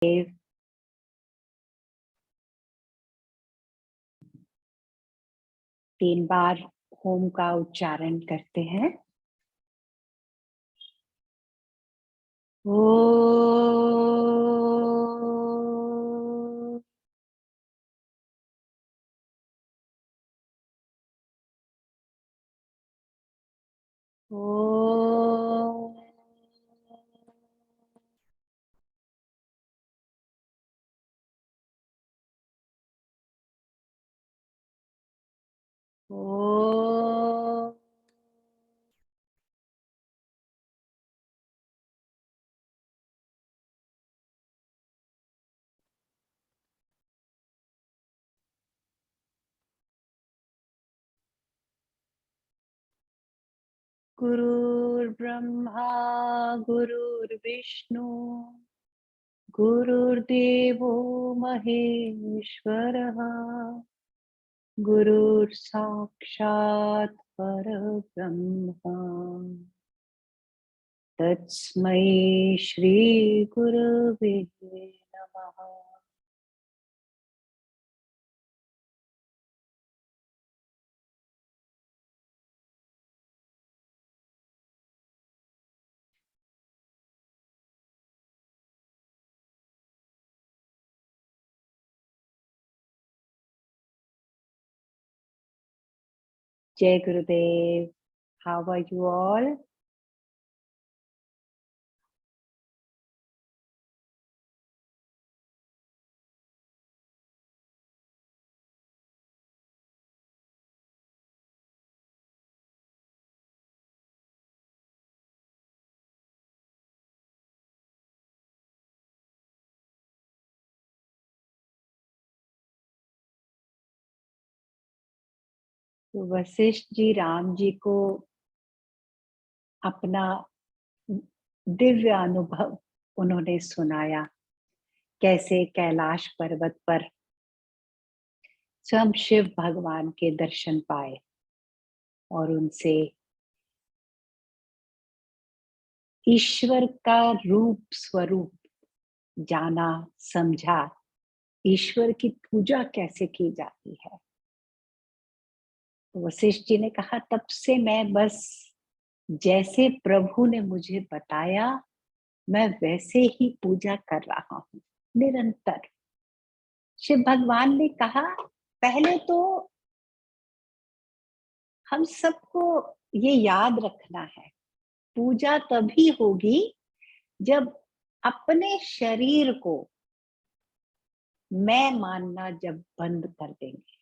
तीन बार होम का उच्चारण करते हैं। ओ गुरुर्ब्रह्मा गुरुर्विष्णु गुरुर्देवो महेश्वरः गुरुर्साक्षात् परब्रह्म तस्मै श्री गुरवे नमः। जय गुरुदेव। How are you all? तो वशिष्ठ जी राम जी को अपना दिव्य अनुभव उन्होंने सुनाया, कैसे कैलाश पर्वत पर स्वयं शिव भगवान के दर्शन पाए और उनसे ईश्वर का रूप स्वरूप जाना, समझा, ईश्वर की पूजा कैसे की जाती है। तो वशिष्ठ जी ने कहा, तब से मैं बस जैसे प्रभु ने मुझे बताया मैं वैसे ही पूजा कर रहा हूं निरंतर। शिव भगवान ने कहा, पहले तो हम सबको ये याद रखना है, पूजा तभी होगी जब अपने शरीर को मैं मानना जब बंद कर देंगे।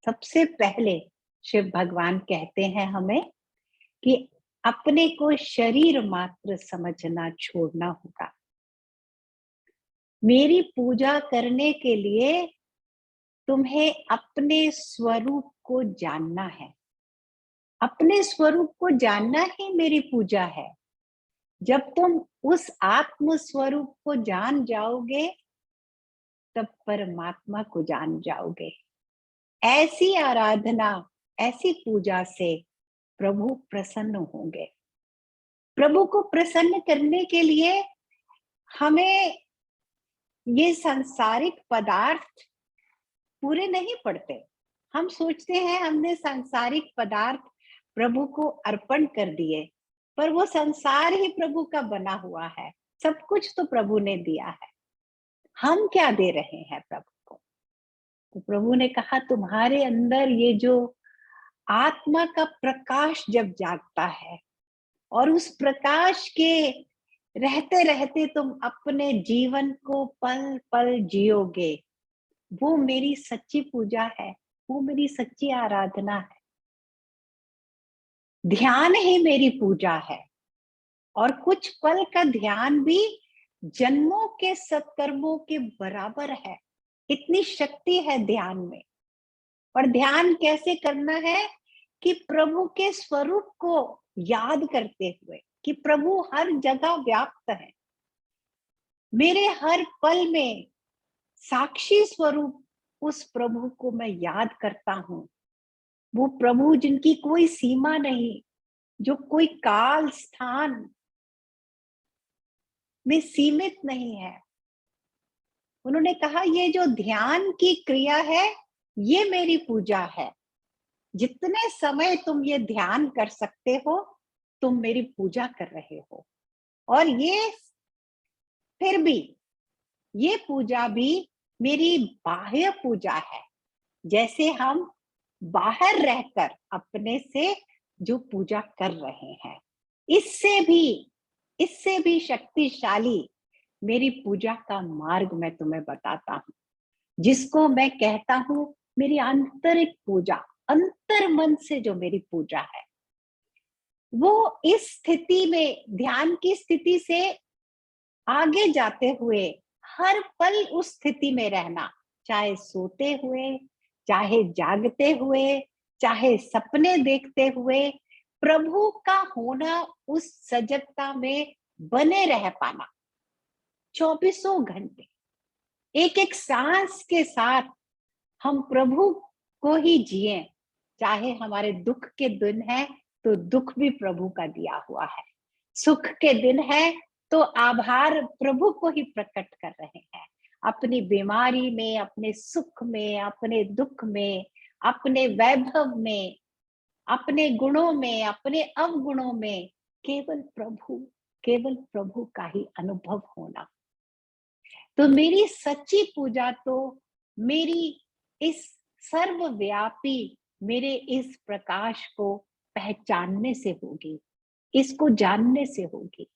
सबसे पहले शिव भगवान कहते हैं हमें कि अपने को शरीर मात्र समझना छोड़ना होगा। मेरी पूजा करने के लिए तुम्हें अपने स्वरूप को जानना है। अपने स्वरूप को जानना ही मेरी पूजा है। जब तुम उस आत्म स्वरूप को जान जाओगे तब परमात्मा को जान जाओगे। ऐसी आराधना, ऐसी पूजा से प्रभु प्रसन्न होंगे। प्रभु को प्रसन्न करने के लिए हमें ये सांसारिक पदार्थ पूरे नहीं पड़ते। हम सोचते हैं हमने सांसारिक पदार्थ प्रभु को अर्पण कर दिए, पर वो संसार ही प्रभु का बना हुआ है। सब कुछ तो प्रभु ने दिया है, हम क्या दे रहे हैं प्रभु को। तो प्रभु ने कहा, तुम्हारे अंदर ये जो आत्मा का प्रकाश जब जागता है और उस प्रकाश के रहते रहते तुम अपने जीवन को पल पल जियोगे, वो मेरी सच्ची पूजा है, वो मेरी सच्ची आराधना है। ध्यान ही मेरी पूजा है और कुछ पल का ध्यान भी जन्मों के सत्कर्मों के बराबर है। इतनी शक्ति है ध्यान में। और ध्यान कैसे करना है कि प्रभु के स्वरूप को याद करते हुए कि प्रभु हर जगह व्याप्त है। मेरे हर पल में साक्षी स्वरूप उस प्रभु को मैं याद करता हूं। वो प्रभु जिनकी कोई सीमा नहीं, जो कोई काल स्थान में सीमित नहीं है, उन्होंने कहा ये जो ध्यान की क्रिया है ये मेरी पूजा है। जितने समय तुम ये ध्यान कर सकते हो तुम मेरी पूजा कर रहे हो। और ये फिर भी ये पूजा भी मेरी बाह्य पूजा है, जैसे हम बाहर रहकर अपने से जो पूजा कर रहे हैं, इससे भी शक्तिशाली मेरी पूजा का मार्ग मैं तुम्हें बताता हूँ, जिसको मैं कहता हूँ मेरी आंतरिक पूजा, अंतर मन से जो मेरी पूजा है। वो इस स्थिति में, ध्यान की स्थिति से आगे जाते हुए हर पल उस स्थिति में रहना, चाहे सोते हुए, चाहे जागते हुए, चाहे सपने देखते हुए, प्रभु का होना उस सजगता में बने रह पाना, चौबीसों घंटे एक एक सांस के साथ हम प्रभु को ही जिए। चाहे हमारे दुख के दिन है तो दुख भी प्रभु का दिया हुआ है, सुख के दिन है तो आभार प्रभु को ही प्रकट कर रहे हैं। अपनी बीमारी में, अपने सुख में, अपने दुख में, अपने वैभव में, अपने गुणों में, अपने अवगुणों में केवल प्रभु का ही अनुभव होना। तो मेरी सच्ची पूजा तो मेरी इस सर्वव्यापी, मेरे इस प्रकाश को पहचानने से होगी, इसको जानने से होगी।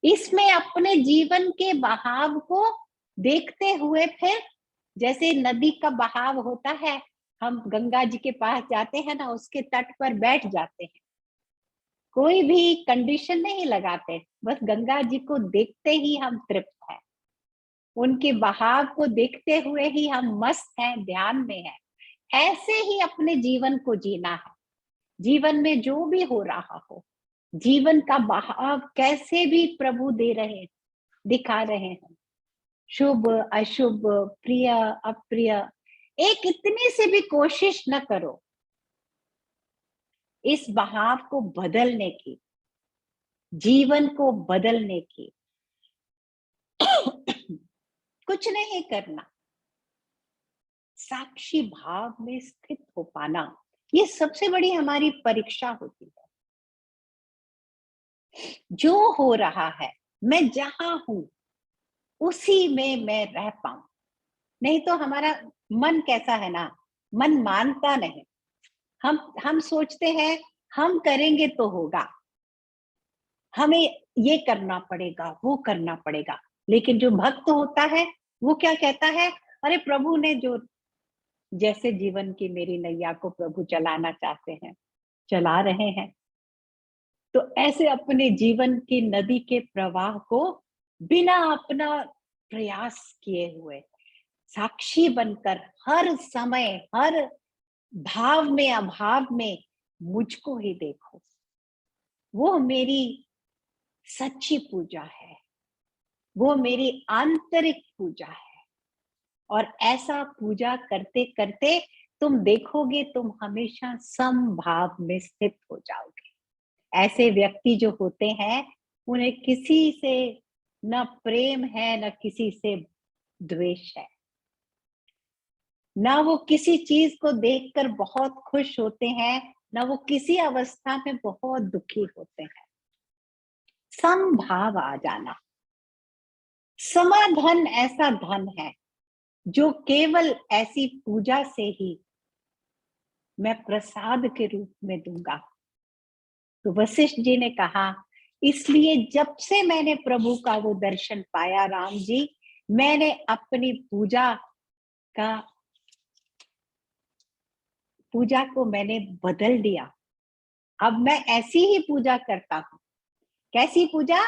इसमें अपने जीवन के बहाव को देखते हुए, फिर जैसे नदी का बहाव होता है, हम गंगा जी के पास जाते हैं ना, उसके तट पर बैठ जाते हैं, कोई भी कंडीशन नहीं लगाते, बस गंगा जी को देखते ही हम तृप्त हैं, उनके बहाव को देखते हुए ही हम मस्त हैं, ध्यान में हैं। ऐसे ही अपने जीवन को जीना है। जीवन में जो भी हो रहा हो, जीवन का बहाव कैसे भी प्रभु दे रहे, दिखा रहे हैं, शुभ अशुभ, प्रिय अप्रिय, एक इतनी से भी कोशिश न करो इस बहाव को बदलने की, जीवन को बदलने की। कुछ नहीं करना, साक्षी भाव में स्थित हो पाना, ये सबसे बड़ी हमारी परीक्षा होती है। जो हो रहा है, मैं जहां हूं उसी में मैं रह पाऊं। नहीं तो हमारा मन कैसा है ना, मन मानता नहीं। हम सोचते हैं हम करेंगे तो होगा, हमें ये करना पड़ेगा, वो करना पड़ेगा। लेकिन जो भक्त होता है वो क्या कहता है, अरे प्रभु ने जो, जैसे जीवन की मेरी नैया को प्रभु चलाना चाहते हैं, चला रहे हैं। तो ऐसे अपने जीवन की नदी के प्रवाह को बिना अपना प्रयास किए हुए, साक्षी बनकर हर समय, हर भाव में, अभाव में मुझको ही देखो, वो मेरी सच्ची पूजा है, वो मेरी आंतरिक पूजा है। और ऐसा पूजा करते करते तुम देखोगे तुम हमेशा समभाव में स्थित हो जाओगे। ऐसे व्यक्ति जो होते हैं उन्हें किसी से न प्रेम है, न किसी से द्वेष है, ना वो किसी चीज को देखकर बहुत खुश होते हैं, ना वो किसी अवस्था में बहुत दुखी होते हैं। समभाव आ जाना, समाधन ऐसा धन है जो केवल ऐसी पूजा से ही मैं प्रसाद के रूप में दूंगा। तो वशिष्ठ जी ने कहा, इसलिए जब से मैंने प्रभु का वो दर्शन पाया राम जी, मैंने अपनी पूजा को मैंने बदल दिया। अब मैं ऐसी ही पूजा करता हूं। कैसी पूजा?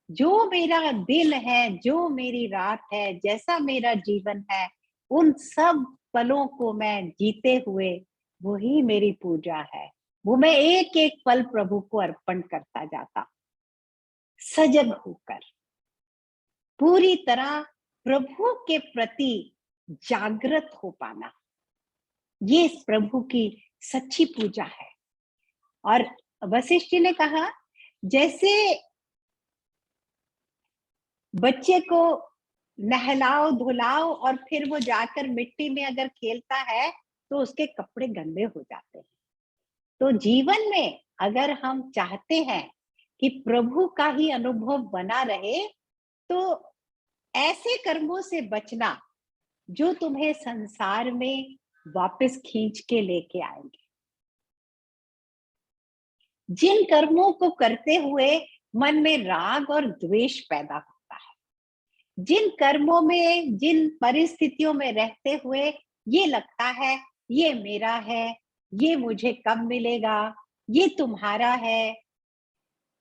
जो मेरा दिन है, जो मेरी रात है, जैसा मेरा जीवन है, उन सब पलों को मैं जीते हुए, वही मेरी पूजा है। वो मैं एक एक पल प्रभु को अर्पण करता जाता, सजग होकर पूरी तरह प्रभु के प्रति जागृत हो पाना, ये प्रभु की सच्ची पूजा है। और वशिष्ठ जी ने कहा, जैसे बच्चे को नहलाओ धुलाओ और फिर वो जाकर मिट्टी में अगर खेलता है तो उसके कपड़े गंदे हो जाते हैं। तो जीवन में अगर हम चाहते हैं कि प्रभु का ही अनुभव बना रहे, तो ऐसे कर्मों से बचना जो तुम्हें संसार में वापस खींच के लेके आएंगे। जिन कर्मों को करते हुए मन में राग और द्वेष पैदा होता है, जिन कर्मों में, जिन परिस्थितियों में रहते हुए ये लगता है ये मेरा है, ये मुझे कब मिलेगा, ये तुम्हारा है,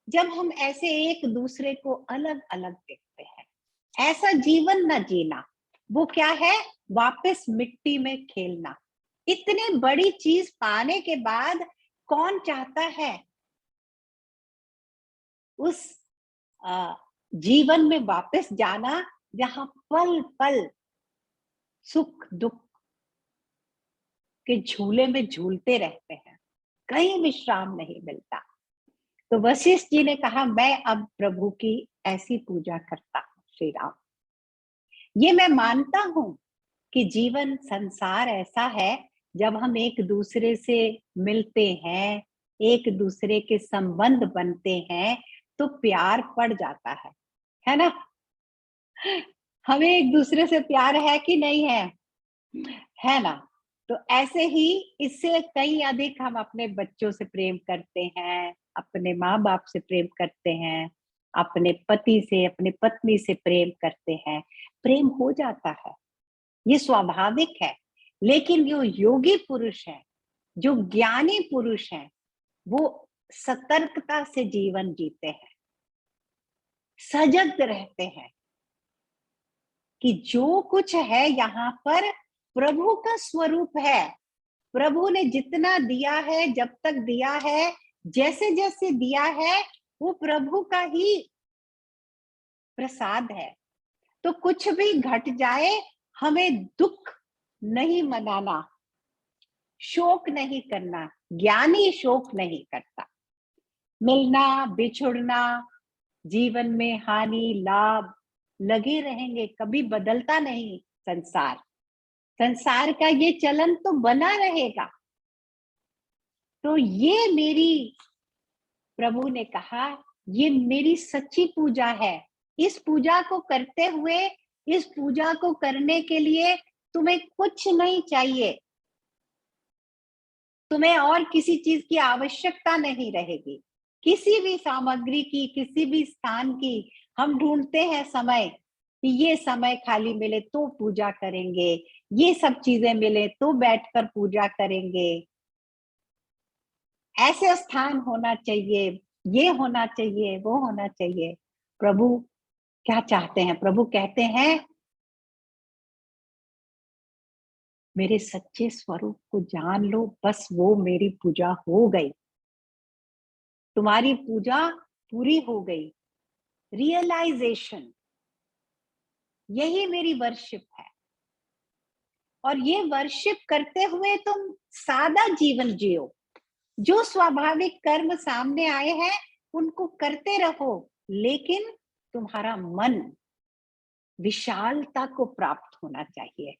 जब हम ऐसे एक दूसरे को अलग अलग देखते हैं, ऐसा जीवन न जीना। वो क्या है? वापस मिट्टी में खेलना। इतनी बड़ी चीज पाने के बाद कौन चाहता है उस जीवन में वापस जाना जहां पल पल सुख दुख के झूले में झूलते रहते हैं, कहीं विश्राम नहीं मिलता। तो वशिष्ठ जी ने कहा, मैं अब प्रभु की ऐसी पूजा करता हूँ श्री राम। ये मैं मानता हूं कि जीवन संसार ऐसा है, जब हम एक दूसरे से मिलते हैं, एक दूसरे के संबंध बनते हैं, तो प्यार पड़ जाता है ना? हमें एक दूसरे से प्यार है कि नहीं है ना? तो ऐसे ही इससे कहीं अधिक हम अपने बच्चों से प्रेम करते हैं, अपने माँ बाप से प्रेम करते हैं, अपने पति से, अपने पत्नी से प्रेम करते हैं। प्रेम हो जाता है, ये स्वाभाविक है। लेकिन जो योगी पुरुष है, जो ज्ञानी पुरुष है, वो सतर्कता से जीवन जीते हैं, सजग रहते हैं कि जो कुछ है यहाँ पर प्रभु का स्वरूप है। प्रभु ने जितना दिया है, जब तक दिया है, जैसे जैसे दिया है, वो प्रभु का ही प्रसाद है। तो कुछ भी घट जाए, हमें दुख नहीं मनाना, शोक नहीं करना। ज्ञानी शोक नहीं करता। मिलना बिछुड़ना, जीवन में हानि लाभ लगे रहेंगे, कभी बदलता नहीं संसार। संसार का ये चलन तो बना रहेगा। तो ये मेरी, प्रभु ने कहा, ये मेरी सच्ची पूजा है। इस पूजा को करते हुए, इस पूजा को करने के लिए तुम्हें कुछ नहीं चाहिए, तुम्हें और किसी चीज की आवश्यकता नहीं रहेगी, किसी भी सामग्री की, किसी भी स्थान की। हम ढूंढते हैं समय कि ये समय खाली मिले तो पूजा करेंगे, ये सब चीजें मिले तो बैठकर पूजा करेंगे, ऐसे स्थान होना चाहिए, ये होना चाहिए, वो होना चाहिए। प्रभु क्या चाहते हैं? प्रभु कहते हैं, मेरे सच्चे स्वरूप को जान लो, बस वो मेरी पूजा हो गई। तुम्हारी पूजा पूरी हो गई। रियलाइजेशन, यही मेरी वर्शिप है। और ये वर्शिप करते हुए तुम सादा जीवन जियो। जो स्वाभाविक कर्म सामने आए हैं उनको करते रहो, लेकिन तुम्हारा मन विशालता को प्राप्त होना चाहिए।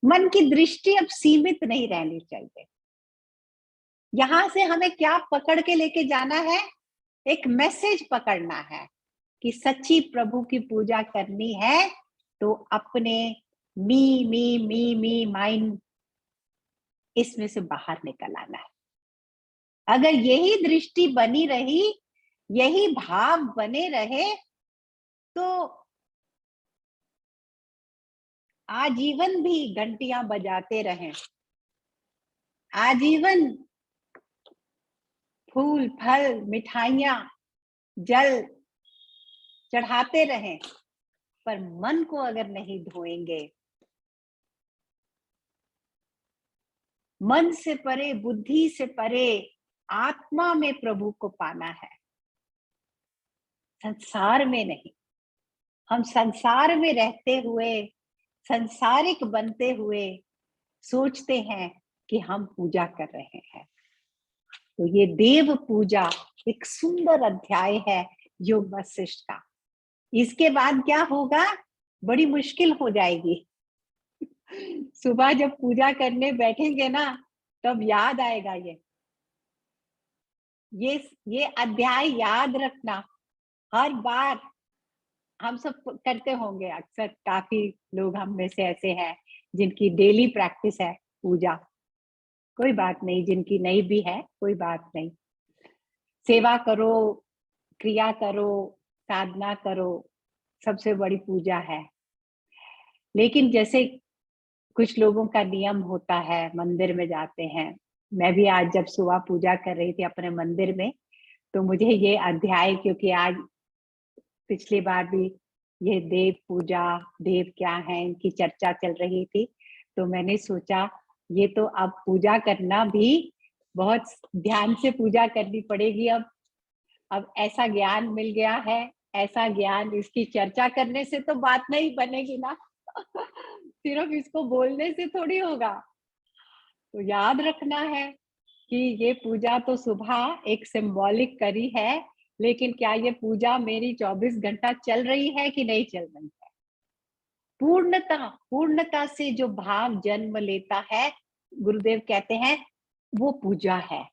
मन की दृष्टि अब सीमित नहीं रहनी चाहिए। यहां से हमें क्या पकड़ के लेके जाना है? एक मैसेज पकड़ना है कि सच्ची प्रभु की पूजा करनी है तो अपने मी माइंड, इसमें से बाहर निकल आना है। अगर यही दृष्टि बनी रही, यही भाव बने रहे, तो आजीवन भी घंटियां बजाते रहें, आजीवन फूल फल मिठाइयां जल चढ़ाते रहें, पर मन को अगर नहीं धोएंगे, मन से परे, बुद्धि से परे, आत्मा में प्रभु को पाना है, संसार में नहीं। हम संसार में रहते हुए, संसारिक बनते हुए सोचते हैं कि हम पूजा कर रहे हैं। तो ये देव पूजा एक सुंदर अध्याय है योग वशिष्ठ का। इसके बाद क्या होगा? बड़ी मुश्किल हो जाएगी। सुबह जब पूजा करने बैठेंगे ना, तब याद आएगा ये अध्याय याद रखना। हर बार हम सब करते होंगे, अक्सर काफी लोग हम में से ऐसे हैं जिनकी डेली प्रैक्टिस है पूजा। कोई बात नहीं, जिनकी नहीं भी है कोई बात नहीं। सेवा करो, क्रिया करो, साधना करो, सबसे बड़ी पूजा है। लेकिन जैसे कुछ लोगों का नियम होता है, मंदिर में जाते हैं। मैं भी आज जब सुबह पूजा कर रही थी अपने मंदिर में, तो मुझे ये अध्याय, क्योंकि आज पिछली बार भी ये देव पूजा, देव क्या है, इनकी चर्चा चल रही थी, तो मैंने सोचा ये तो अब पूजा करना भी बहुत ध्यान से पूजा करनी पड़ेगी। अब ऐसा ज्ञान मिल गया है, ऐसा ज्ञान, इसकी चर्चा करने से तो बात नहीं बनेगी ना। सिर्फ इसको बोलने से थोड़ी होगा। तो याद रखना है कि ये पूजा तो सुबह एक सिंबॉलिक करी है, लेकिन क्या ये पूजा मेरी 24 घंटा चल रही है कि नहीं चल रही है? पूर्णता से जो भाव जन्म लेता है, गुरुदेव कहते हैं, वो पूजा है।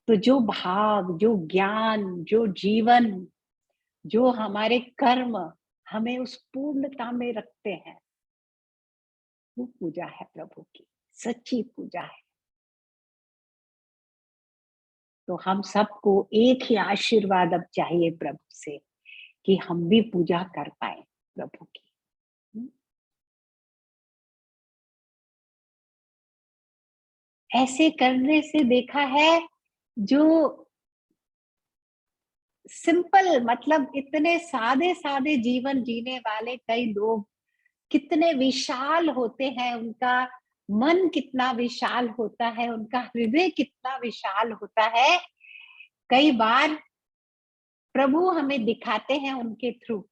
तो जो भाव, जो ज्ञान, जो जीवन, जो हमारे कर्म हमें उस पूर्णता में रखते हैं, वो पूजा है प्रभु की, सच्ची पूजा है। तो हम सबको एक ही आशीर्वाद अब चाहिए प्रभु से कि हम भी पूजा कर पाए प्रभु की। ऐसे करने से देखा है, जो सिंपल, मतलब इतने सादे सादे जीवन जीने वाले कई लोग कितने विशाल होते हैं, उनका मन कितना विशाल होता है, उनका हृदय कितना विशाल होता है। कई बार प्रभु हमें दिखाते हैं उनके थ्रू,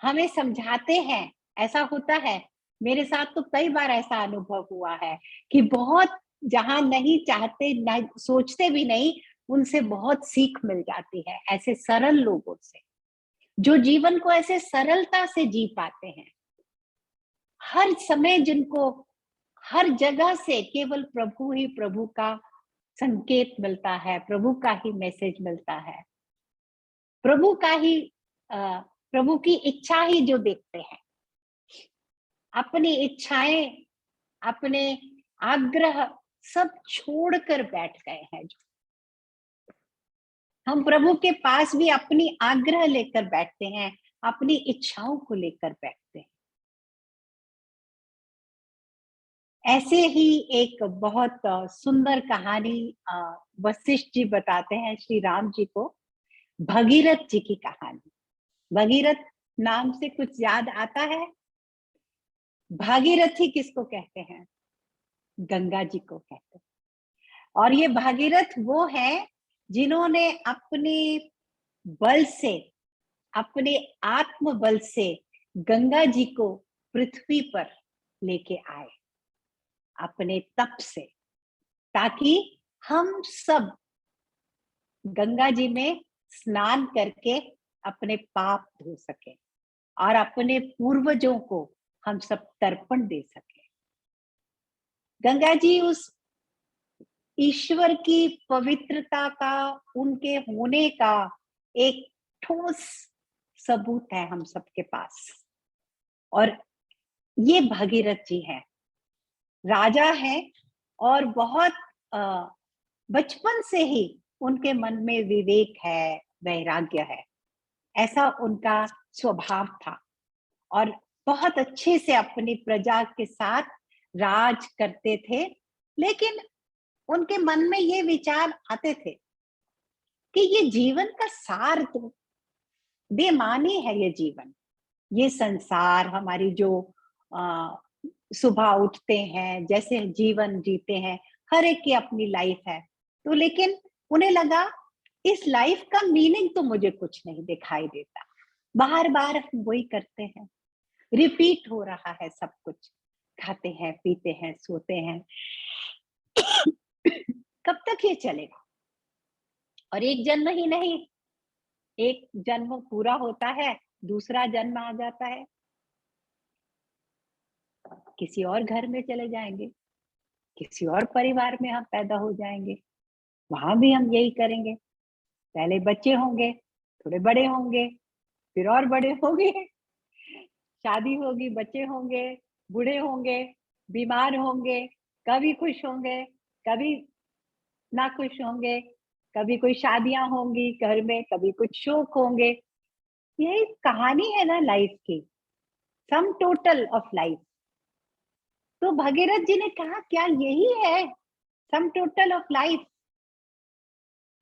हमें समझाते हैं। ऐसा होता है, मेरे साथ तो कई बार ऐसा अनुभव हुआ है कि बहुत, जहां नहीं चाहते, न सोचते भी नहीं, उनसे बहुत सीख मिल जाती है, ऐसे सरल लोगों से, जो जीवन को ऐसे सरलता से जी पाते हैं। हर समय जिनको हर जगह से केवल प्रभु ही प्रभु का संकेत मिलता है, प्रभु का ही मैसेज मिलता है, प्रभु का ही प्रभु की इच्छा ही जो देखते हैं। अपनी इच्छाएं, अपने आग्रह सब छोड़कर बैठ गए हैं। जो हम प्रभु के पास भी अपनी आग्रह लेकर बैठते हैं, अपनी इच्छाओं को लेकर बैठते हैं। ऐसे ही एक बहुत सुंदर कहानी वशिष्ठ जी बताते हैं श्री राम जी को, भगीरथ जी की कहानी। भगीरथ नाम से कुछ याद आता है? भागीरथी किसको कहते हैं? गंगा जी को कहते हैं। और ये भागीरथ वो है जिन्होंने अपने बल से, अपने आत्म बल से गंगा जी को पृथ्वी पर लेके आए, अपने तप से, ताकि हम सब गंगा जी में स्नान करके अपने पाप धो सके और अपने पूर्वजों को हम सब तर्पण दे सके। गंगा जी उस ईश्वर की पवित्रता का, उनके होने का एक ठोस सबूत है हम सबके पास। और ये भगीरथ जी है, राजा है, और बहुत बचपन से ही उनके मन में विवेक है, वैराग्य है, ऐसा उनका स्वभाव था। और बहुत अच्छे से अपनी प्रजा के साथ राज करते थे। लेकिन उनके मन में ये विचार आते थे कि ये जीवन का सार तो बेमानी है, ये जीवन, ये संसार, हमारी जो सुबह उठते हैं, जैसे जीवन जीते हैं, हर एक की अपनी लाइफ है। तो लेकिन उन्हें लगा इस लाइफ का मीनिंग तो मुझे कुछ नहीं दिखाई देता, बार बार हम वही करते हैं, रिपीट हो रहा है सब कुछ, खाते हैं, पीते हैं, सोते हैं। कब तक ये चलेगा? और एक जन्म ही नहीं, एक जन्म पूरा होता है, दूसरा जन्म आ जाता है, किसी और घर में चले जाएंगे, किसी और परिवार में हम पैदा हो जाएंगे, वहां भी हम यही करेंगे। पहले बच्चे होंगे, थोड़े बड़े होंगे, फिर और बड़े होंगे, शादी होगी, बच्चे होंगे, बूढ़े होंगे, बीमार होंगे, कभी खुश होंगे, कभी ना खुश होंगे, कभी कोई शादियां होंगी घर में, कभी कुछ शोक होंगे। यही कहानी है ना लाइफ की, सम टोटल ऑफ लाइफ। तो भगीरथ जी ने कहा क्या यही है सम टोटल ऑफ लाइफ?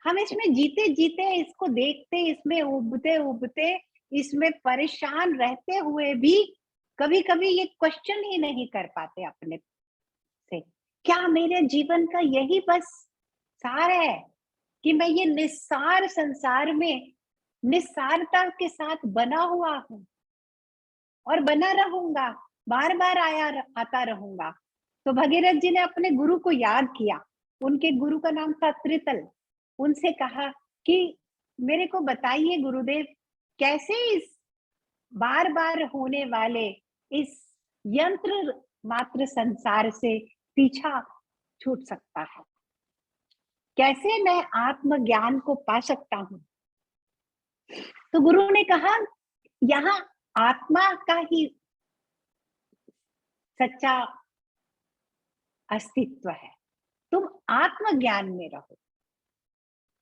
हम इसमें जीते जीते, इसको देखते, इसमें उबते उबते, इसमें परेशान रहते हुए भी कभी कभी ये क्वेश्चन ही नहीं कर पाते अपने से, क्या मेरे जीवन का यही बस सार है कि मैं ये निस्सार संसार में निस्सारता के साथ बना हुआ हूं और बना रहूंगा, बार बार आता रहूंगा। तो भगीरथ जी ने अपने गुरु को याद किया। उनके गुरु का नाम था त्रितल। उनसे कहा कि मेरे को बताइए गुरुदेव, कैसे इस बार बार होने वाले इस यंत्र मात्र संसार से पीछा छूट सकता है, कैसे मैं आत्मज्ञान को पा सकता हूं? तो गुरु ने कहा यहाँ आत्मा का ही सच्चा अस्तित्व है। तुम आत्मज्ञान में रहो।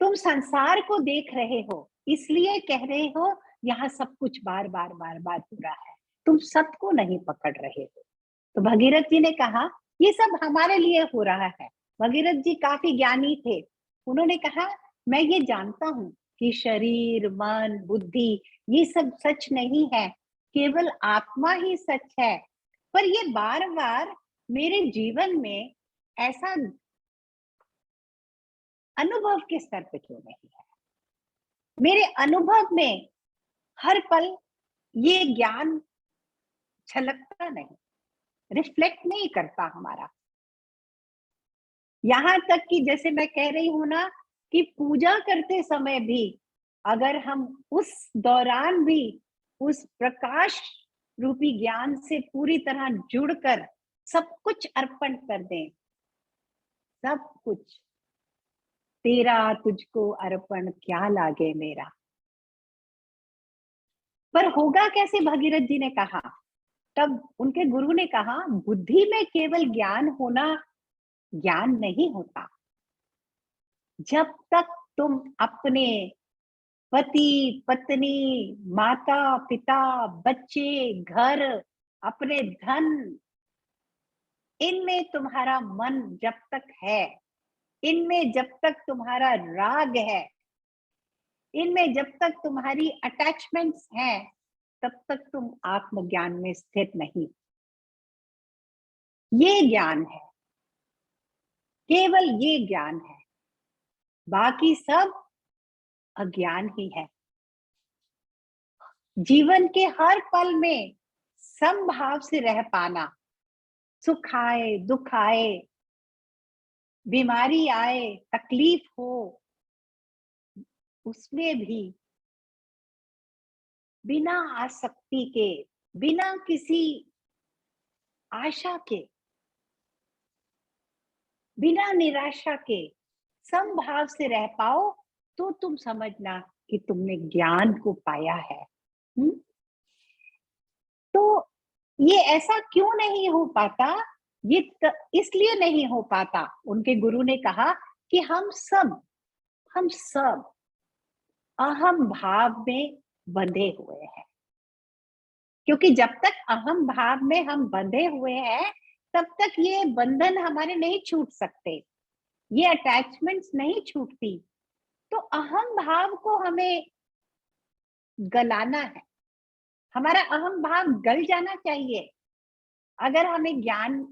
तुम संसार को देख रहे हो, इसलिए कह रहे हो यहाँ सब कुछ बार बार हो रहा है, तुम सबको नहीं पकड़ रहे हो। तो भगीरथ जी ने कहा ये सब हमारे लिए हो रहा है। भगीरथ जी काफी ज्ञानी थे। उन्होंने कहा मैं ये जानता हूं कि शरीर, मन, बुद्धि ये सब सच नहीं है, केवल आत्मा ही सच है। पर ये बार बार मेरे जीवन में ऐसा अनुभव के स्तर पे क्यों नहीं है? मेरे अनुभव में हर पल ये ज्ञान छलकता नहीं, रिफ्लेक्ट नहीं करता हमारा। यहां तक कि जैसे मैं कह रही हूं ना कि पूजा करते समय भी अगर हम उस दौरान भी उस प्रकाश रूपी ज्ञान से पूरी तरह जुड़कर सब कुछ अर्पण कर दें, सब कुछ, तेरा तुझको अर्पण क्या लागे मेरा। पर होगा कैसे? भगीरथ जी ने कहा, तब उनके गुरु ने कहा बुद्धि में केवल ज्ञान होना ज्ञान नहीं होता। जब तक तुम अपने पति, पत्नी, माता, पिता, बच्चे, घर, अपने धन, इनमें तुम्हारा मन जब तक है, इनमें जब तक तुम्हारा राग है, इनमें जब तक तुम्हारी अटैचमेंट्स हैं, तब तक तुम आत्मज्ञान में स्थित नहीं। ये ज्ञान है, केवल ये ज्ञान है, बाकी सब अज्ञान ही है। जीवन के हर पल में समभाव से रह पाना, सुख आए, दुख आए, बीमारी आए, तकलीफ हो, उसमें भी बिना आसक्ति के, बिना किसी आशा के, बिना निराशा के समभाव से रह पाओ, तो तुम समझना कि तुमने ज्ञान को पाया है। तो ये ऐसा क्यों नहीं हो पाता? ये इसलिए नहीं हो पाता। उनके गुरु ने कहा कि हम सब अहम भाव में बंधे हुए हैं। क्योंकि जब तक अहम भाव में हम बंधे हुए हैं, तब तक ये बंधन हमारे नहीं छूट सकते, ये अटैचमेंट्स नहीं छूटती। तो अहम भाव को हमें गलाना है, हमारा अहम भाव गल जाना चाहिए। अगर हमें ज्ञान,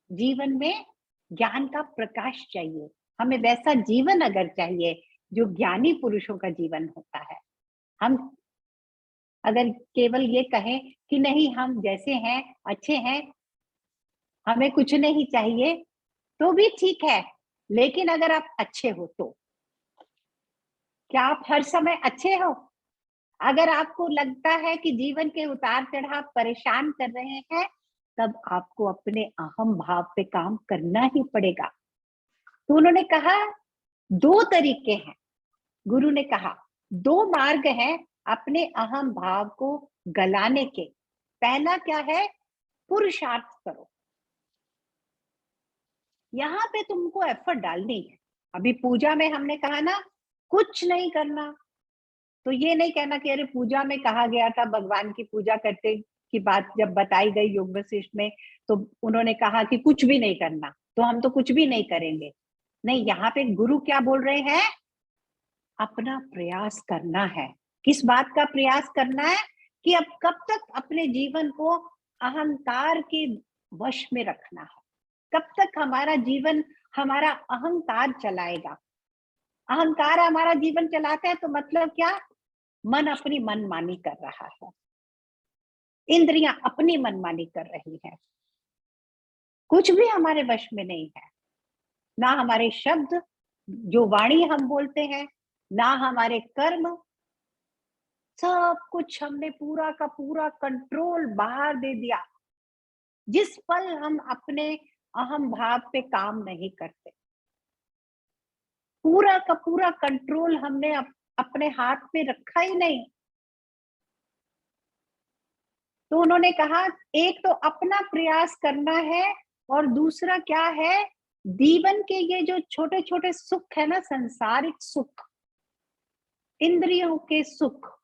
जीवन में ज्ञान का प्रकाश चाहिए, हमें वैसा जीवन अगर चाहिए जो ज्ञानी पुरुषों का जीवन होता है। हम अगर केवल ये कहें कि नहीं हम जैसे हैं अच्छे हैं, हमें कुछ नहीं चाहिए, तो भी ठीक है। लेकिन अगर आप अच्छे हो तो क्या आप हर समय अच्छे हो? अगर आपको लगता है कि जीवन के उतार चढ़ाव परेशान कर रहे हैं, तब आपको अपने अहम भाव पे काम करना ही पड़ेगा। तो उन्होंने कहा 2 तरीके हैं। गुरु ने कहा 2 मार्ग हैं अपने अहम भाव को गलाने के। पहला क्या है? पुरुषार्थ करो। यहाँ पे तुमको एफर्ट डालनी है। अभी पूजा में हमने कहा ना, कुछ नहीं करना। तो ये नहीं कहना कि अरे पूजा में कहा गया था, भगवान की पूजा करते की बात जब बताई गई योग वशिष्ठ में, तो उन्होंने कहा कि कुछ भी नहीं करना, तो हम तो कुछ भी नहीं करेंगे। नहीं, यहाँ पे गुरु क्या बोल रहे हैं? अपना प्रयास करना है। किस बात का प्रयास करना है? कि अब कब तक अपने जीवन को अहंकार के वश में रखना है, कब तक हमारा जीवन हमारा अहंकार चलाएगा। अहंकार हमारा जीवन चलाता है तो मतलब क्या? मन अपनी मनमानी कर रहा है, इंद्रियां अपनी मनमानी कर रही है, कुछ भी हमारे वश में नहीं है। ना हमारे शब्द, जो वाणी हम बोलते हैं, ना हमारे कर्म, सब कुछ हमने पूरा का पूरा कंट्रोल बाहर दे दिया। जिस पल हम अपने अहम भाव पे काम नहीं करते, पूरा का पूरा कंट्रोल हमने अपने हाथ में रखा ही नहीं। तो उन्होंने कहा एक तो अपना प्रयास करना है, और दूसरा क्या है? जीवन के ये जो छोटे छोटे सुख है ना, संसारिक सुख, इंद्रियों के सुख,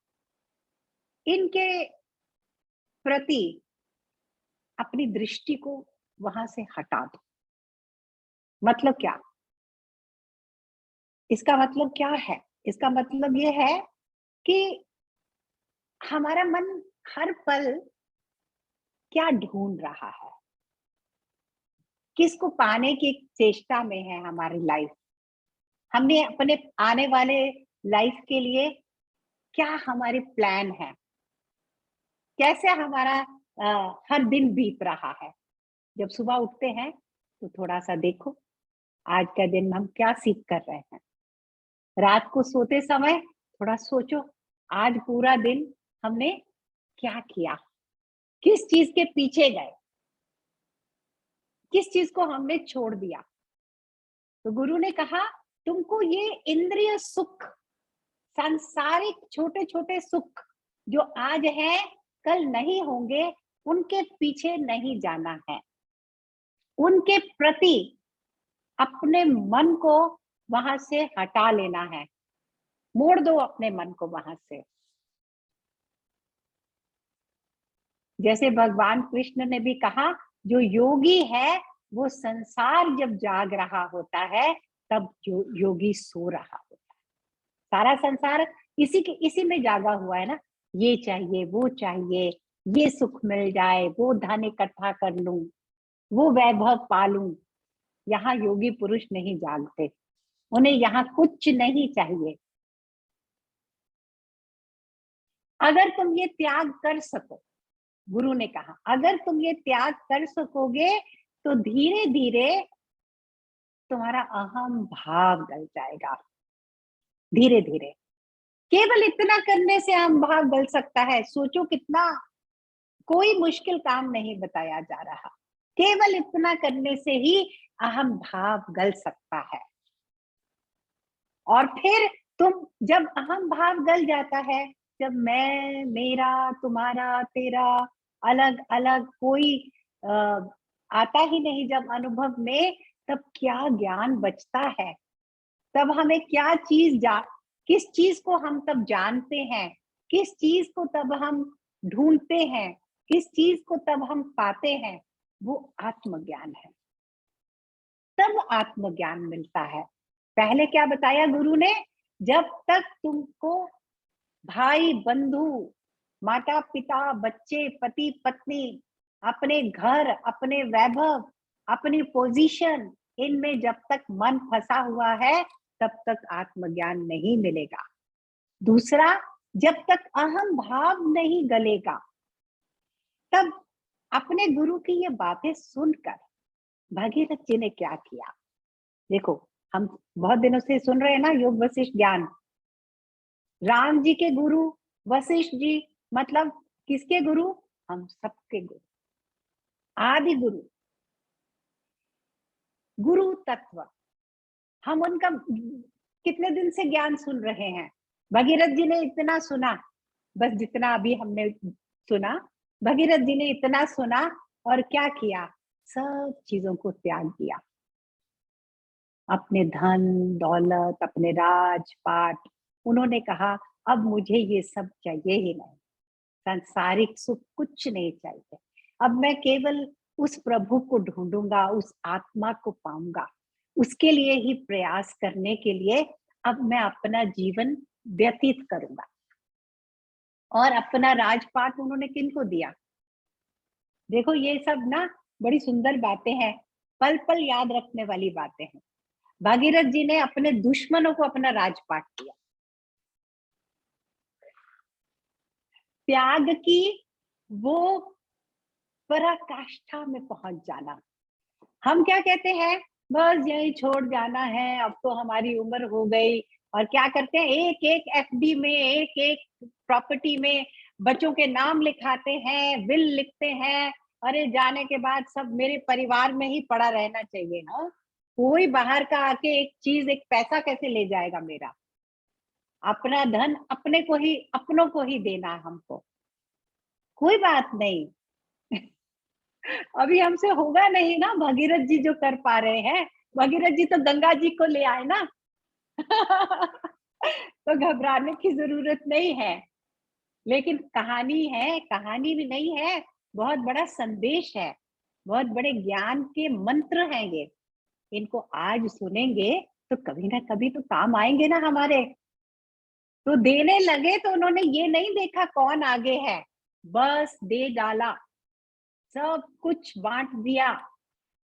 इनके प्रति अपनी दृष्टि को वहां से हटा दो। मतलब क्या? इसका मतलब क्या है? इसका मतलब ये है कि हमारा मन हर पल क्या ढूंढ रहा है, किसको पाने की चेष्टा में है हमारी लाइफ। हमने अपने आने वाले लाइफ के लिए क्या हमारे प्लान है, कैसे हमारा हर दिन बीत रहा है। जब सुबह उठते हैं तो थोड़ा सा देखो आज का दिन हम क्या सीख कर रहे हैं। रात को सोते समय थोड़ा सोचो आज पूरा दिन हमने क्या किया, किस चीज के पीछे गए, किस चीज को हमने छोड़ दिया। तो गुरु ने कहा तुमको ये इंद्रिय सुख, सांसारिक छोटे छोटे सुख जो आज है कल नहीं होंगे, उनके पीछे नहीं जाना है। उनके प्रति अपने मन को वहां से हटा लेना है, मोड़ दो अपने मन को वहां से। जैसे भगवान कृष्ण ने भी कहा जो योगी है वो संसार जब जाग रहा होता है तब योगी सो रहा होता है। सारा संसार इसी में जागा हुआ है ना, ये चाहिए वो चाहिए, ये सुख मिल जाए, वो धन इकट्ठा कर लूं, वो वैभव पालूं। यहाँ योगी पुरुष नहीं जागते, उन्हें यहाँ कुछ नहीं चाहिए। अगर तुम ये त्याग कर सको, गुरु ने कहा अगर तुम ये त्याग कर सकोगे तो धीरे धीरे तुम्हारा अहम भाव गल जाएगा। धीरे धीरे, केवल इतना करने से अहम भाव गल सकता है। सोचो कितना, कोई मुश्किल काम नहीं बताया जा रहा, केवल इतना करने से ही अहम भाव गल सकता है। और फिर तुम जब अहम भाव गल जाता है, जब मैं मेरा तुम्हारा तेरा अलग अलग कोई आता ही नहीं जब अनुभव में, तब क्या ज्ञान बचता है। तब हमें क्या चीज किस चीज को हम तब जानते हैं, किस चीज को तब हम ढूंढते हैं, किस चीज को तब हम पाते हैं, वो आत्मज्ञान है। तब आत्मज्ञान मिलता है। पहले क्या बताया गुरु ने? जब तक तुमको भाई बंधु, माता पिता, बच्चे, पति पत्नी, अपने घर, अपने वैभव, अपनी पोजीशन, इनमें जब तक मन फंसा हुआ है तब तक आत्मज्ञान नहीं मिलेगा। दूसरा, जब तक अहम भाव नहीं गलेगा, तब अपने गुरु की ये बातें सुनकर भगीरथ जी ने क्या किया। देखो, हम बहुत दिनों से सुन रहे हैं ना योग वशिष्ठ ज्ञान। राम जी के गुरु वशिष्ठ जी, मतलब किसके गुरु? हम सबके गुरु। आदि गुरु, गुरु तत्व, हम उनका कितने दिन से ज्ञान सुन रहे हैं। भगीरथ जी ने इतना सुना, बस जितना अभी हमने सुना, भगीरथ जी ने इतना सुना और क्या किया, सब चीजों को त्याग दिया। अपने धन दौलत, अपने राजपाट, उन्होंने कहा अब मुझे ये सब चाहिए ही नहीं, सांसारिक सुख कुछ नहीं चाहिए, अब मैं केवल उस प्रभु को ढूंढूंगा, उस आत्मा को पाऊंगा, उसके लिए ही प्रयास करने के लिए अब मैं अपना जीवन व्यतीत करूंगा। और अपना राजपाट उन्होंने किनको दिया? देखो ये सब ना बड़ी सुंदर बातें हैं, पल पल याद रखने वाली बातें हैं। भागीरथ जी ने अपने दुश्मनों को अपना राजपाट दिया। त्याग की वो पराकाष्ठा में पहुंच जाना। हम क्या कहते हैं, बस यही छोड़ जाना है, अब तो हमारी उम्र हो गई, और क्या करते हैं, एक एक एफडी में, एक एक प्रॉपर्टी में बच्चों के नाम लिखाते हैं, विल लिखते हैं। अरे जाने के बाद सब मेरे परिवार में ही पड़ा रहना चाहिए ना, कोई बाहर का आके एक चीज, एक पैसा कैसे ले जाएगा मेरा। अपना धन अपने को ही, अपनों को ही देना है हमको, कोई बात नहीं। अभी हमसे होगा नहीं ना भगीरथ जी जो कर पा रहे हैं, भगीरथ जी तो गंगा जी को ले आए ना। तो घबराने की जरूरत नहीं है। लेकिन कहानी है, कहानी भी नहीं है, बहुत बड़ा संदेश है, बहुत बड़े ज्ञान के मंत्र हैं ये। इनको आज सुनेंगे तो कभी ना कभी तो काम आएंगे ना हमारे। तो देने लगे तो उन्होंने ये नहीं देखा कौन आगे है, बस दे डाला, सब कुछ बांट दिया।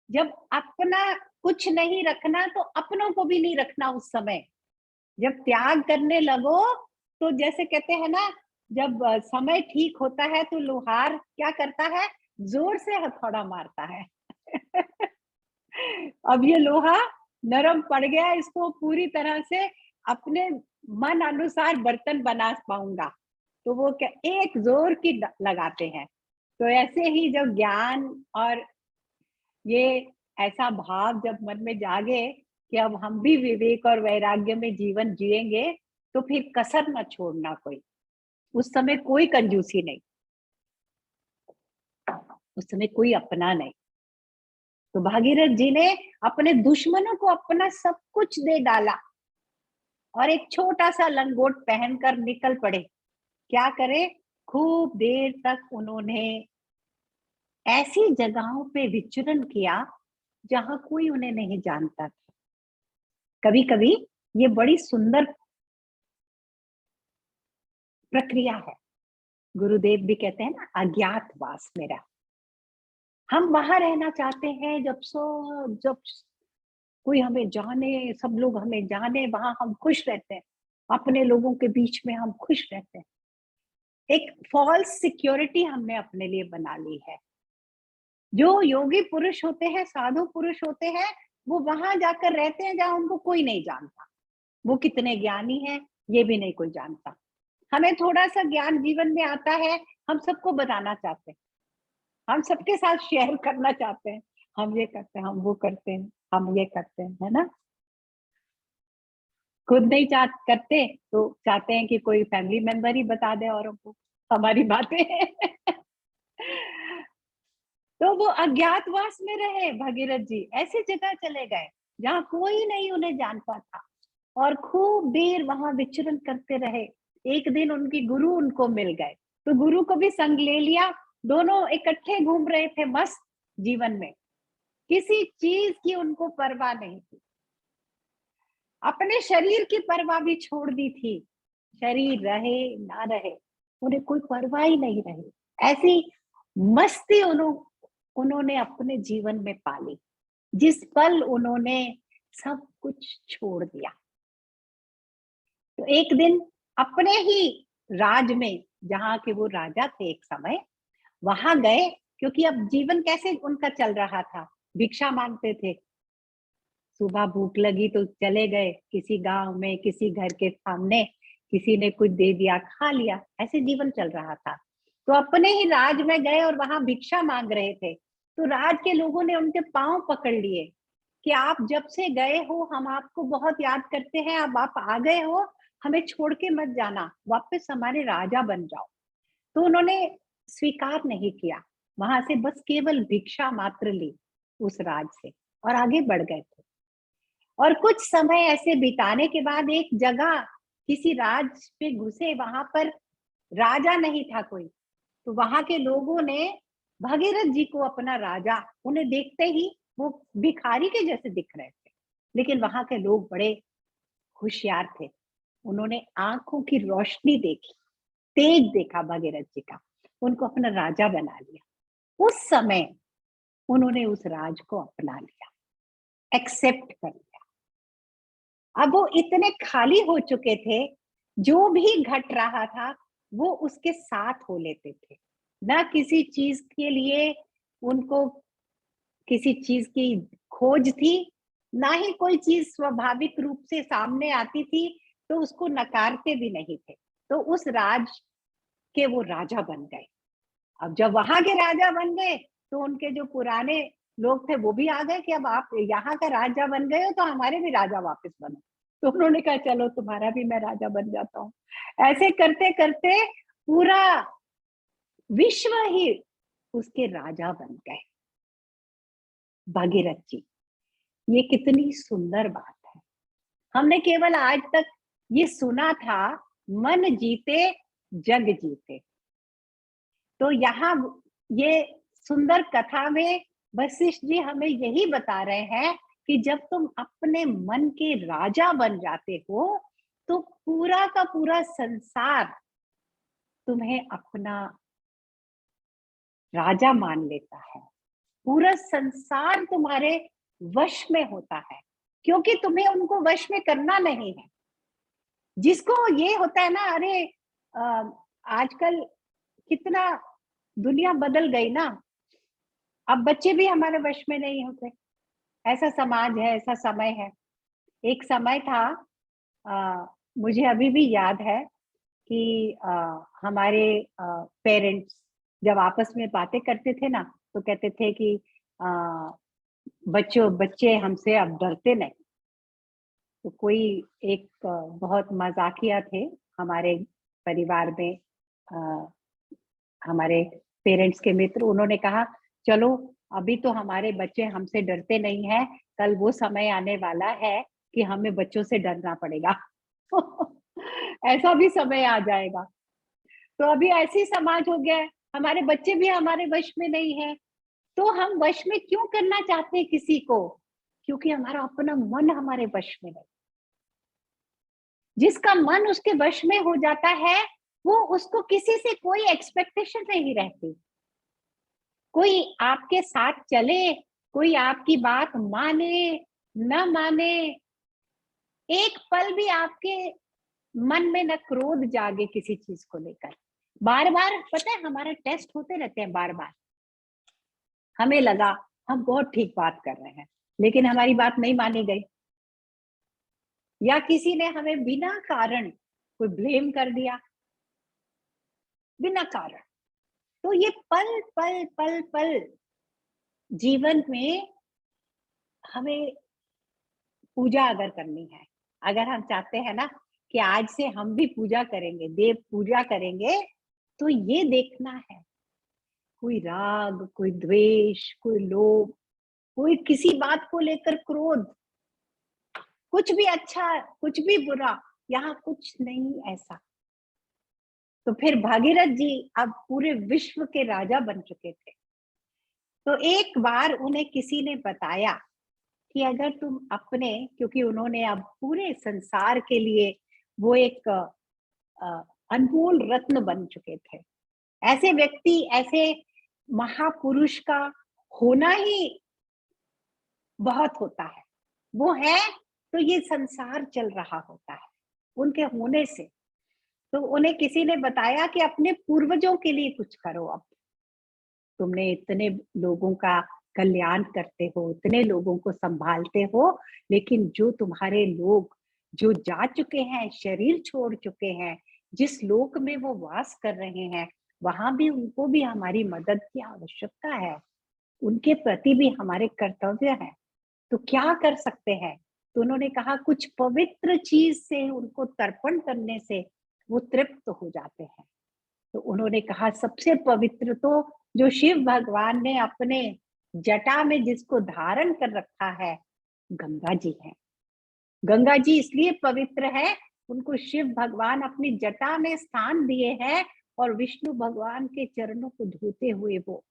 जब अपना कुछ नहीं रखना तो अपनों को भी नहीं रखना उस समय। जब त्याग करने लगो तो जैसे कहते हैं ना, जब समय ठीक होता है तो लोहार क्या करता है, जोर से हथौड़ा मारता है। अब ये लोहा नरम पड़ गया, इसको पूरी तरह से अपने मन अनुसार बर्तन बना पाऊंगा, तो वो क्या एक जोर की लगाते हैं। तो ऐसे ही जब ज्ञान और ये ऐसा भाव जब मन में जागे कि अब हम भी विवेक और वैराग्य में जीवन जिएंगे, तो फिर कसर न छोड़ना कोई। उस समय कोई कंजूसी नहीं, उस समय कोई अपना नहीं। तो भागीरथ जी ने अपने दुश्मनों को अपना सब कुछ दे डाला और एक छोटा सा लंगोट पहनकर निकल पड़े। क्या करे, खूब देर तक उन्होंने ऐसी जगहों पे विचरण किया जहां कोई उन्हें नहीं जानता था। कभी कभी ये बड़ी सुंदर प्रक्रिया है, गुरुदेव भी कहते हैं ना, अज्ञातवास मेरा। हम वहां रहना चाहते हैं, जब कोई हमें जाने, सब लोग हमें जाने, वहां हम खुश रहते हैं, अपने लोगों के बीच में हम खुश रहते हैं। एक फॉल्स सिक्योरिटी हमने अपने लिए बना ली है। जो योगी पुरुष होते हैं, साधु पुरुष होते हैं, वो वहां जाकर रहते हैं जहां उनको कोई नहीं जानता। वो कितने ज्ञानी हैं ये भी नहीं कोई जानता। हमें थोड़ा सा ज्ञान जीवन में आता है, हम सबको बताना चाहते हैं, हम सबके साथ शेयर करना चाहते हैं, हम ये करते हैं, हम वो करते हैं, हम ये करते हैं, है ना। खुद नहीं करते तो चाहते हैं कि कोई फैमिली मेंबर ही बता दे औरों को हमारी बातें। तो वो अज्ञातवास में रहे भगीरथ जी, ऐसी जगह चले गए जहाँ कोई नहीं उन्हें जानता था, और खूब देर वहां विचरण करते रहे। एक दिन उनकी गुरु उनको मिल गए, तो गुरु को भी संग ले लिया। दोनों इकट्ठे घूम रहे थे मस्त जीवन में, किसी चीज की उनको परवाह नहीं थी, अपने शरीर की परवाह भी छोड़ दी थी। शरीर रहे ना रहे उन्हें कोई परवाह ही नहीं रही। ऐसी मस्ती उन्होंने अपने जीवन में पाली, जिस पल उन्होंने सब कुछ छोड़ दिया। तो एक दिन अपने ही राज में, जहाँ के वो राजा थे एक समय, वहां गए, क्योंकि अब जीवन कैसे उनका चल रहा था, भिक्षा मांगते थे। सुबह भूख लगी तो चले गए किसी गांव में, किसी घर के सामने, किसी ने कुछ दे दिया, खा लिया, ऐसे जीवन चल रहा था। तो अपने ही राज में गए और वहां भिक्षा मांग रहे थे। तो राज के लोगों ने उनके पांव पकड़ लिए कि आप जब से गए हो हम आपको बहुत याद करते हैं, अब आप आ गए हो, हमें छोड़ के मत जाना, वापस हमारे राजा बन जाओ। तो उन्होंने स्वीकार नहीं किया, वहां से बस केवल भिक्षा मात्र ली उस राज से और आगे बढ़ गए थे। और कुछ समय ऐसे बिताने के बाद एक जगह किसी राज पे घुसे, वहां पर राजा नहीं था कोई। तो वहां के लोगों ने भगीरथ जी को अपना राजा, उन्हें देखते ही वो भिखारी के जैसे दिख रहे थे, लेकिन वहां के लोग बड़े होशियार थे। उन्होंने आंखों की रोशनी देखी, तेज देखा भगीरथ जी का, उनको अपना राजा बना लिया। उस समय उन्होंने उस राज को अपना लिया, एक्सेप्ट कर लिया। अब वो इतने खाली हो चुके थे, जो भी घट रहा था वो उसके साथ हो लेते थे। ना किसी चीज के लिए उनको किसी चीज की खोज थी, ना ही कोई चीज स्वाभाविक रूप से सामने आती थी तो उसको नकारते भी नहीं थे। तो उस राज के वो राजा बन गए। अब जब वहां के राजा बन गए तो उनके जो पुराने लोग थे वो भी आ गए कि अब आप यहाँ का राजा बन गए हो तो हमारे भी राजा वापस बनो। तो उन्होंने कहा चलो तुम्हारा भी मैं राजा बन जाता हूँ। ऐसे करते करते पूरा विश्व ही उसके राजा बन गए, भागीरथ जी। ये कितनी सुंदर बात है। हमने केवल आज तक ये सुना था, मन जीते जग जीते। तो यहाँ ये सुंदर कथा में वशिष्ठ जी हमें यही बता रहे हैं कि जब तुम अपने मन के राजा बन जाते हो तो पूरा का पूरा संसार तुम्हें अपना राजा मान लेता है। पूरा संसार तुम्हारे वश में होता है, क्योंकि तुम्हें उनको वश में करना नहीं है। जिसको ये होता है ना, अरे आजकल कितना दुनिया बदल गई ना, अब बच्चे भी हमारे वश में नहीं होते। ऐसा समाज है, ऐसा समय है। एक समय था, मुझे अभी भी याद है कि हमारे पेरेंट्स जब आपस में बातें करते थे ना तो कहते थे कि बच्चों बच्चे हमसे अब डरते नहीं। तो कोई एक बहुत मजाकिया थे हमारे परिवार में, हमारे पेरेंट्स के मित्र, उन्होंने कहा चलो अभी तो हमारे बच्चे हमसे डरते नहीं हैं, कल वो समय आने वाला है कि हमें बच्चों से डरना पड़ेगा। ऐसा भी समय आ जाएगा। तो अभी ऐसी समाज हो गया है, हमारे बच्चे भी हमारे वश में नहीं है। तो हम वश में क्यों करना चाहते हैं किसी को? क्योंकि हमारा अपना मन हमारे वश में नहीं। जिसका मन उसके वश में हो जाता है वो, उसको किसी से कोई एक्सपेक्टेशन नहीं रहती। कोई आपके साथ चले, कोई आपकी बात माने न माने, एक पल भी आपके मन में न क्रोध जागे किसी चीज को लेकर। बार बार पता है हमारे टेस्ट होते रहते हैं, बार बार हमें लगा हम बहुत ठीक बात कर रहे हैं लेकिन हमारी बात नहीं मानी गई, या किसी ने हमें बिना कारण कोई ब्लेम कर दिया, बिना कारण। तो ये पल पल पल पल जीवन में हमें पूजा अगर करनी है, अगर हम चाहते हैं ना कि आज से हम भी पूजा करेंगे, देव पूजा करेंगे, तो ये देखना है कोई राग, कोई द्वेष, कोई लोभ, कोई किसी बात को लेकर क्रोध, कुछ भी अच्छा कुछ भी बुरा, यहाँ कुछ नहीं ऐसा। तो फिर भागीरथ जी अब पूरे विश्व के राजा बन चुके थे। तो एक बार उन्हें किसी ने बताया कि अगर तुम अपने, क्योंकि उन्होंने अब पूरे संसार के लिए वो एक अनमोल रत्न बन चुके थे। ऐसे व्यक्ति, ऐसे महापुरुष का होना ही बहुत होता है। वो है तो ये संसार चल रहा होता है उनके होने से। तो उन्हें किसी ने बताया कि अपने पूर्वजों के लिए कुछ करो। अब तुमने इतने लोगों का कल्याण करते हो, इतने लोगों को संभालते हो, लेकिन जो तुम्हारे लोग जो जा चुके हैं, शरीर छोड़ चुके हैं, जिस लोक में वो वास कर रहे हैं, वहां भी उनको भी हमारी मदद की आवश्यकता है। उनके प्रति भी हमारे कर्तव्य है। तो क्या कर सकते हैं? तो उन्होंने कहा कुछ पवित्र चीज से उनको तर्पण करने से वो तृप्त हो जाते हैं। तो उन्होंने कहा सबसे पवित्र तो जो शिव भगवान ने अपने जटा में जिसको धारण कर रखा है, गंगा जी है। गंगा जी इसलिए पवित्र है, उनको शिव भगवान अपनी जटा में स्थान दिए हैं और विष्णु भगवान के चरणों को धोते हुए वो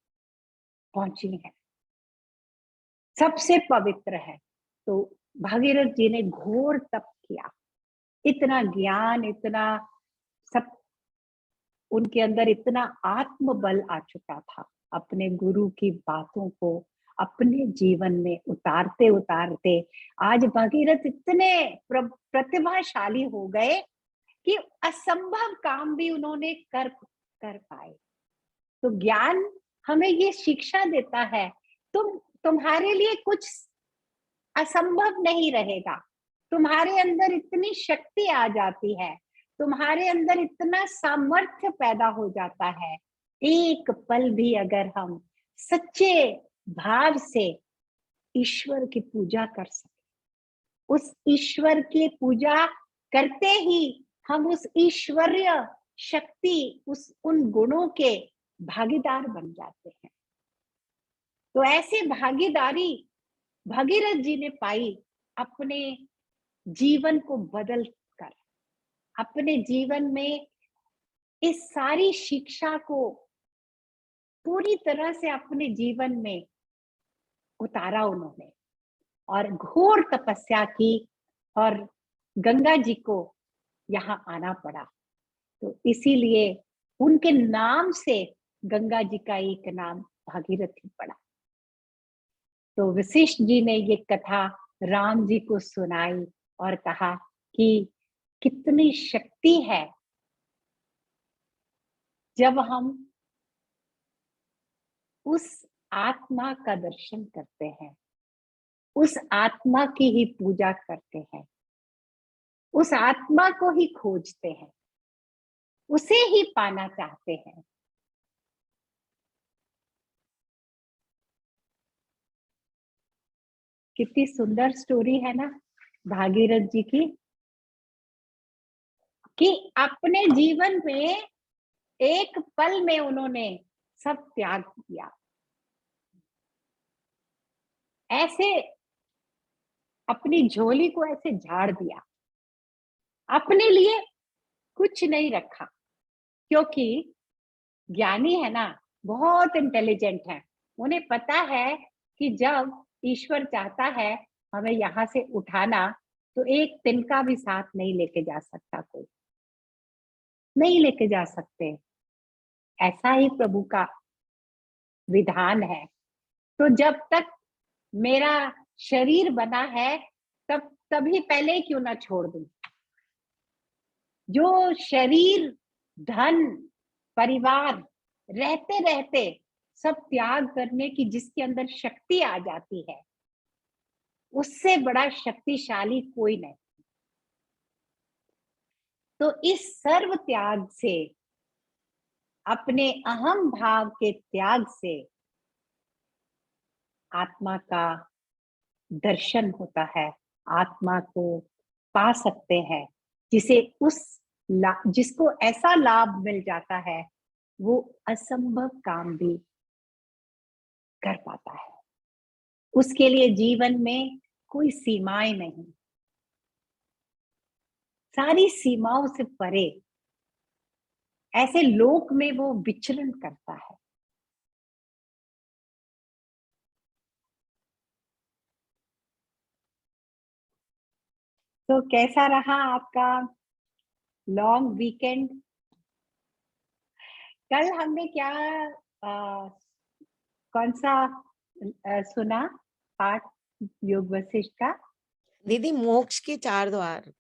पहुंची है, सबसे पवित्र है। तो भागीरथ जी ने घोर तप किया, इतना ज्ञान, इतना सब उनके अंदर, इतना आत्मबल आ चुका था, अपने गुरु की बातों को अपने जीवन में उतारते उतारते आज भागीरथ इतने प्रतिभाशाली हो गए कि असंभव काम भी उन्होंने कर पाए। तो ज्ञान हमें ये शिक्षा देता है, तुम्हारे लिए कुछ असंभव नहीं रहेगा। तुम्हारे अंदर इतनी शक्ति आ जाती है, तुम्हारे अंदर इतना सामर्थ्य पैदा हो जाता है। एक पल भी अगर हम सच्चे भाव से ईश्वर की पूजा कर सके, उस ईश्वर की पूजा करते ही हम उस ईश्वरीय शक्ति, उन गुणों के भागीदार बन जाते हैं। तो ऐसे भागीदारी भगीरथ जी ने पाई, अपने जीवन को बदल कर, अपने जीवन में इस सारी शिक्षा को पूरी तरह से अपने जीवन में उतारा उन्होंने और घोर तपस्या की और गंगा जी को यहाँ आना पड़ा। तो इसीलिए उनके नाम से गंगा जी का एक नाम भागीरथी पड़ा। तो वशिष्ठ जी ने ये कथा राम जी को सुनाई और कहा कि कितनी शक्ति है जब हम उस आत्मा का दर्शन करते हैं, उस आत्मा की ही पूजा करते हैं, उस आत्मा को ही खोजते हैं, उसे ही पाना चाहते हैं। कितनी सुंदर स्टोरी है ना भागीरथ जी की, कि अपने जीवन में एक पल में उन्होंने सब त्याग किया, ऐसे अपनी झोली को ऐसे झाड़ दिया, अपने लिए कुछ नहीं रखा। क्योंकि ज्ञानी है ना, बहुत इंटेलिजेंट है, उन्हें पता है कि जब ईश्वर चाहता है हमें यहाँ से उठाना, तो एक तिनका भी साथ नहीं लेके जा सकता, कोई नहीं लेके जा सकते। ऐसा ही प्रभु का विधान है। तो जब तक मेरा शरीर बना है, तब तभी पहले क्यों ना छोड़ दूं। जो शरीर, धन, परिवार रहते रहते सब त्याग करने की जिसके अंदर शक्ति आ जाती है, उससे बड़ा शक्तिशाली कोई नहीं। तो इस सर्व त्याग से, अपने अहम भाव के त्याग से आत्मा का दर्शन होता है, आत्मा को पा सकते हैं। जिसे जिसको ऐसा लाभ मिल जाता है, वो असंभव काम भी कर पाता है। उसके लिए जीवन में कोई सीमाएं नहीं, सारी सीमाओं से परे ऐसे लोक में वो विचरण करता है। तो कैसा रहा आपका लॉन्ग वीकेंड? कल हमने क्या आ, कौन सा सुना पाठ योग वशिष्ठ का? दीदी मोक्ष के 4 द्वार।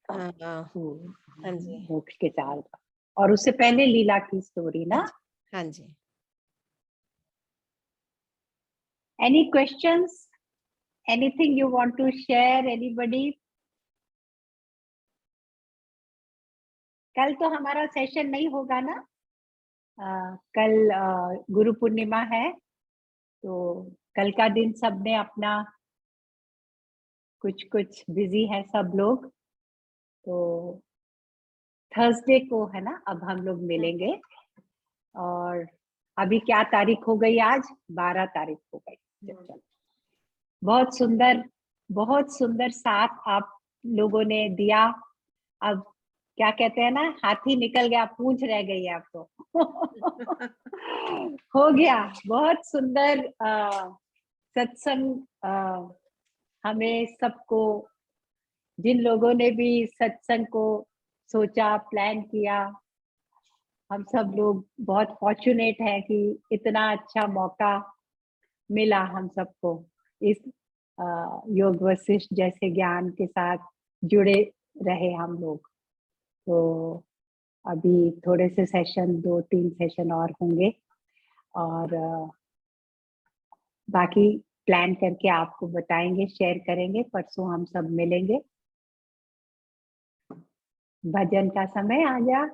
हाँ हाँ जी, मोक्ष के 4 द्वार, और उससे पहले लीला की स्टोरी ना। हाँ जी। Any questions, anything you want to share, anybody? कल तो हमारा सेशन नहीं होगा ना, कल गुरु पूर्णिमा है। तो कल का दिन सबने अपना कुछ कुछ बिजी है सब लोग, तो थर्सडे को है ना अब हम लोग मिलेंगे। और अभी क्या तारीख हो गई आज? 12 तारीख हो गई। चलो, बहुत सुंदर साथ आप लोगों ने दिया। अब क्या कहते हैं ना, हाथी निकल गया, पूंछ रह गई है अब तो। हो गया बहुत सुंदर सत्संग। हमें सबको, जिन लोगों ने भी सत्संग को सोचा, प्लान किया, हम सब लोग बहुत फॉर्चुनेट है कि इतना अच्छा मौका मिला हम सबको इस योग वशिष्ठ जैसे ज्ञान के साथ जुड़े रहे हम लोग। तो अभी थोड़े से सेशन, 2-3 सेशन और होंगे, और बाकी प्लान करके आपको बताएंगे, शेयर करेंगे। परसों हम सब मिलेंगे। भजन का समय आ गया।